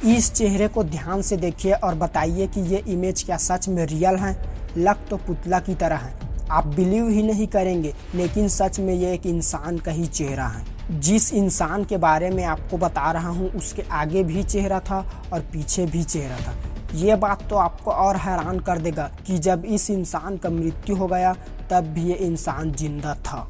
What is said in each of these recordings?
इस चेहरे को ध्यान से देखिए और बताइए कि ये इमेज क्या सच में रियल है। लग तो पुतला की तरह है, आप बिलीव ही नहीं करेंगे, लेकिन सच में ये एक इंसान का ही चेहरा है। जिस इंसान के बारे में आपको बता रहा हूँ उसके आगे भी चेहरा था और पीछे भी चेहरा था। ये बात तो आपको और हैरान कर देगा कि जब इस इंसान का मृत्यु हो गया तब भी ये इंसान जिंदा था।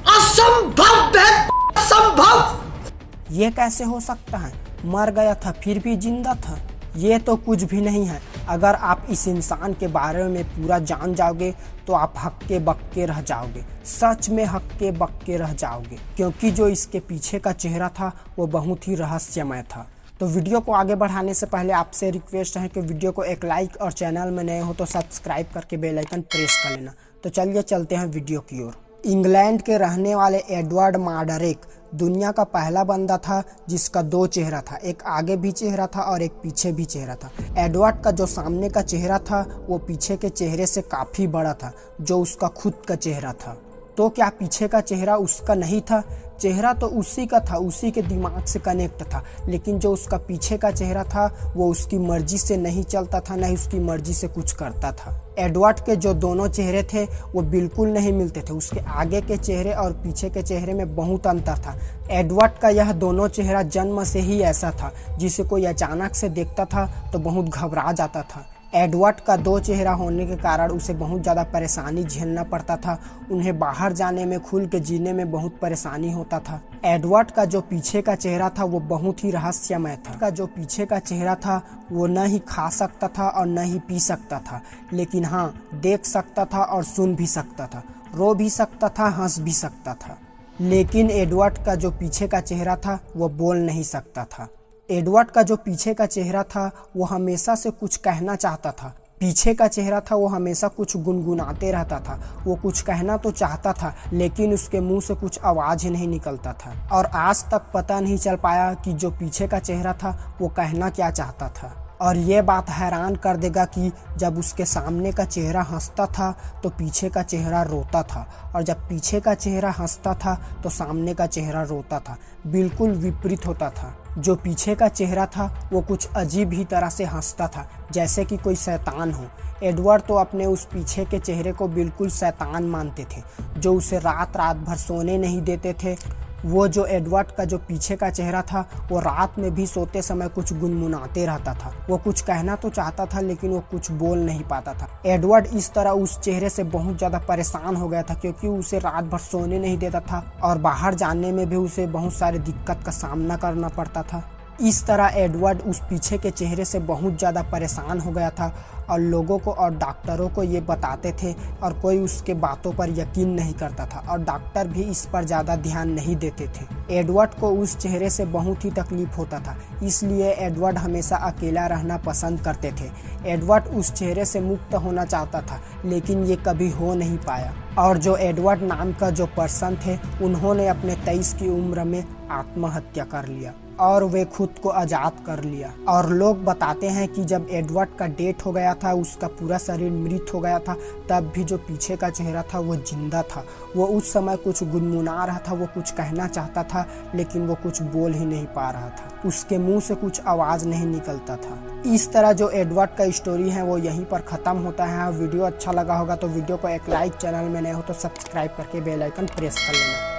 असंभव है, असंभव। ये कैसे हो सकता है? मर गया था फिर भी जिंदा था। ये तो कुछ भी नहीं है। अगर आप इस इंसान के बारे में पूरा जान जाओगे तो आप हक्के बक्के रह जाओगे, सच में हक्के बक्के रह जाओगे, क्योंकि जो इसके पीछे का चेहरा था वो बहुत ही रहस्यमय था। तो वीडियो को आगे बढ़ाने से पहले आपसे रिक्वेस्ट है कि वीडियो को एक लाइक और चैनल में नए हो तो सब्सक्राइब करके बेल आइकन प्रेस कर लेना। तो चलिए चलते हैं वीडियो की ओर। इंग्लैंड के रहने वाले एडवर्ड मार्डरेक दुनिया का पहला बंदा था जिसका दो चेहरा था, एक आगे भी चेहरा था और एक पीछे भी चेहरा था। एडवर्ड का जो सामने का चेहरा था वो पीछे के चेहरे से काफ़ी बड़ा था, जो उसका खुद का चेहरा था। तो क्या पीछे का चेहरा उसका नहीं था? चेहरा तो उसी का था, उसी के दिमाग से कनेक्ट था, लेकिन जो उसका पीछे का चेहरा था वो उसकी मर्जी से नहीं चलता था, नहीं उसकी मर्जी से कुछ करता था। एडवर्ड के जो दोनों चेहरे थे वो बिल्कुल नहीं मिलते थे। उसके आगे के चेहरे और पीछे के चेहरे में बहुत अंतर था। एडवर्ड का यह दोनों चेहरा जन्म से ही ऐसा था, जिसे कोई अचानक से देखता था तो बहुत घबरा जाता था। एडवर्ड का दो चेहरा होने के कारण उसे बहुत ज़्यादा परेशानी झेलना पड़ता था। उन्हें बाहर जाने में, खुल के जीने में बहुत परेशानी होता था। एडवर्ड का जो पीछे का चेहरा था वो बहुत ही रहस्यमय था। का जो पीछे का चेहरा था वो न ही खा सकता था और न ही पी सकता था, लेकिन हाँ, देख सकता था और सुन भी सकता था, रो भी सकता था, हंस भी सकता था। लेकिन एडवर्ड का जो पीछे का चेहरा था वो बोल नहीं सकता था। एडवर्ड का जो पीछे का चेहरा था वो हमेशा से कुछ कहना चाहता था। पीछे का चेहरा था वो हमेशा कुछ गुनगुनाते रहता था। वो कुछ कहना तो चाहता था लेकिन उसके मुंह से कुछ आवाज़ ही नहीं निकलता था, और आज तक पता नहीं चल पाया कि जो पीछे का चेहरा था वो कहना क्या चाहता था। और ये बात हैरान कर देगा कि जब उसके सामने का चेहरा हंसता था तो पीछे का चेहरा रोता था, और जब पीछे का चेहरा हंसता था तो सामने का चेहरा रोता था। बिल्कुल विपरीत होता था। जो पीछे का चेहरा था वो कुछ अजीब ही तरह से हंसता था, जैसे कि कोई शैतान हो। एडवर्ड तो अपने उस पीछे के चेहरे को बिल्कुल शैतान मानते थे, जो उसे रात रात भर सोने नहीं देते थे। वो जो एडवर्ड का जो पीछे का चेहरा था वो रात में भी सोते समय कुछ गुनगुनाते रहता था। वो कुछ कहना तो चाहता था लेकिन वो कुछ बोल नहीं पाता था। एडवर्ड इस तरह उस चेहरे से बहुत ज़्यादा परेशान हो गया था, क्योंकि उसे रात भर सोने नहीं देता था और बाहर जाने में भी उसे बहुत सारी दिक्कत का सामना करना पड़ता था। इस तरह एडवर्ड उस पीछे के चेहरे से बहुत ज़्यादा परेशान हो गया था, और लोगों को और डॉक्टरों को ये बताते थे और कोई उसके बातों पर यकीन नहीं करता था, और डॉक्टर भी इस पर ज़्यादा ध्यान नहीं देते थे। एडवर्ड को उस चेहरे से बहुत ही तकलीफ होता था, इसलिए एडवर्ड हमेशा अकेला रहना पसंद करते थे। एडवर्ड उस चेहरे से मुक्त होना चाहता था लेकिन ये कभी हो नहीं पाया। और जो एडवर्ड नाम का जो पर्सन थे उन्होंने अपने 23 की उम्र में आत्महत्या कर लिया और वे खुद को आज़ाद कर लिया। और लोग बताते हैं कि जब एडवर्ड का डेथ हो गया था, उसका पूरा शरीर मृत हो गया था, तब भी जो पीछे का चेहरा था वो जिंदा था। वो उस समय कुछ गुनगुना रहा था, वो कुछ कहना चाहता था लेकिन वो कुछ बोल ही नहीं पा रहा था, उसके मुंह से कुछ आवाज़ नहीं निकलता था। इस तरह जो एडवर्ड का स्टोरी है वो यहीं पर ख़त्म होता है। वीडियो अच्छा लगा होगा तो वीडियो को एक लाइक, चैनल में नए हो तो सब्सक्राइब करके बेल आइकन प्रेस कर लेना।